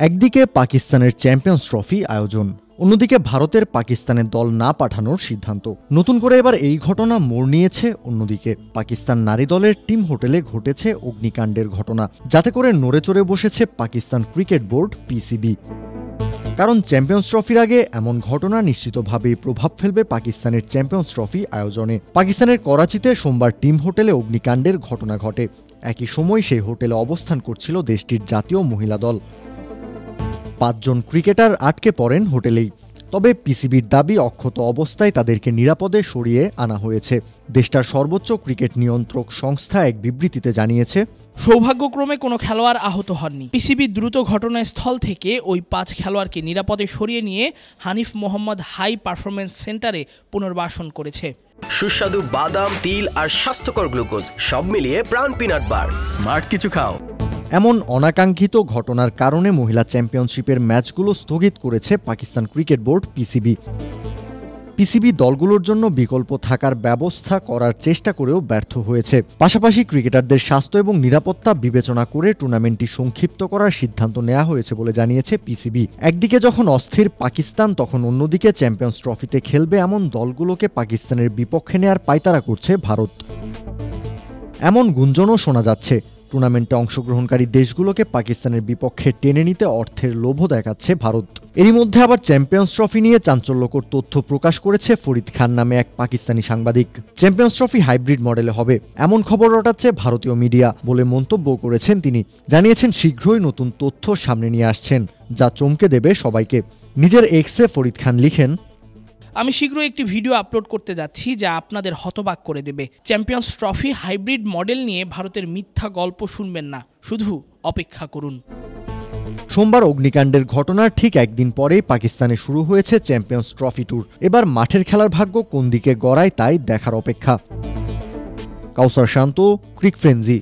একদিকে পাকিস্তানের champions trophy আয়োজন, অন্যদিকে ভারতের পাকিস্তানের দল না পাঠানোর সিদ্ধান্ত। নতুন করে এবার এই ঘটনা মোড় নিয়েছে অন্যদিকে। পাকিস্তান নারী দলের টিম হোটেলে ঘটেছে অগ্নিকাণ্ডের ঘটনা, যাতে করে নড়ে চড়ে বসেছে পাকিস্তান ক্রিকেট বোর্ড পিসিবি। কারণ চ্যাম্পিয়ন্স ট্রফির আগে এমন ঘটনা নিশ্চিতভাবেই প্রভাব ফেলবে পাকিস্তানের চ্যাম্পিয়ন্স ট্রফি আয়োজনে। পাকিস্তানের করাচিতে সোমবার টিম হোটেলে অগ্নিকাণ্ডের ঘটনা ঘটে। একই সময় সেই হোটেলে অবস্থান করছিল দেশটির জাতীয় মহিলা দল। ৫ জন ক্রিকেটার আটকে পড়েন হোটেলেই। তবে পিসিবির দাবি, অক্ষত অবস্থায় তাদেরকে নিরাপদে সরিয়ে আনা হয়েছে। দেশটার সর্বোচ্চ ক্রিকেট নিয়ন্ত্রক সংস্থা এক বিবৃতিতে জানিয়েছে, সৌভাগ্যক্রমে কোনো খেলোয়াড় আহত হননি। পিসিবি দ্রুত ঘটনাস্থল থেকে ওই ৫ খেলোয়াড়কে নিরাপদে সরিয়ে নিয়ে হানিফ মোহাম্মদ হাই পারফরমেন্স সেন্টারে পুনর্বাসন করেছে। সুস্বাদু বাদাম, তিল আর স্বাস্থ্যকর গ্লুকোজ সব মিলিয়ে প্রাণ পিনাট বার। স্মার্ট কিছু খাও। এমন অনাকাঙ্ক্ষিত ঘটনার কারণে মহিলা চ্যাম্পিয়নশিপের ম্যাচগুলো স্থগিত করেছে পাকিস্তান ক্রিকেট বোর্ড পিসিবি দলগুলোর জন্য বিকল্প থাকার ব্যবস্থা করার চেষ্টা করেও ব্যর্থ হয়েছে। পাশাপাশি ক্রিকেটারদের স্বাস্থ্য এবং নিরাপত্তা বিবেচনা করে টুর্নামেন্টটি সংক্ষিপ্ত করার সিদ্ধান্ত নেওয়া হয়েছে বলে জানিয়েছে পিসিবি। একদিকে যখন অস্থির পাকিস্তান, তখন অন্যদিকে চ্যাম্পিয়ন্স ট্রফিতে খেলবে এমন দলগুলোকে পাকিস্তানের বিপক্ষে নেয়ার পায়তারা করছে ভারত। এমন গুঞ্জনও শোনা যাচ্ছে, টুর্নামেন্টে অংশগ্রহণকারী দেশগুলোকে পাকিস্তানের বিপক্ষে টেনে নিতে অর্থের লোভও দেখাচ্ছে ভারত। এরই মধ্যে আবার চ্যাম্পিয়ন্স ট্রফি নিয়ে চাঞ্চল্যকর তথ্য প্রকাশ করেছে ফরিদ খান নামে এক পাকিস্তানি সাংবাদিক। চ্যাম্পিয়ন্স ট্রফি হাইব্রিড মডেলে হবে এমন খবর রটাচ্ছে ভারতীয় মিডিয়া বলে মন্তব্য করেছেন তিনি। জানিয়েছেন শীঘ্রই নতুন তথ্য সামনে নিয়ে আসছেন, যা চমকে দেবে সবাইকে। নিজের এক্সে ফরিদ খান লিখেন, আমি শীঘ্রই একটি ভিডিও আপলোড করতে যাচ্ছি যা আপনাদের হতবাক করে দেবে। চ্যাম্পিয়ন্স ট্রফি হাইব্রিড মডেল নিয়ে ভারতের মিথ্যা গল্প শুনবেন না, শুধু অপেক্ষা করুন। সোমবার অগ্নিকাণ্ডের ঘটনার ঠিক একদিন পরেই পাকিস্তানে শুরু হয়েছে চ্যাম্পিয়ন্স ট্রফি ট্যুর। এবার মাঠের খেলার ভাগ্য কোন দিকে গড়ায় তাই দেখার অপেক্ষা। কাউসার শান্ত, ক্রিক ফ্রেঞ্জি।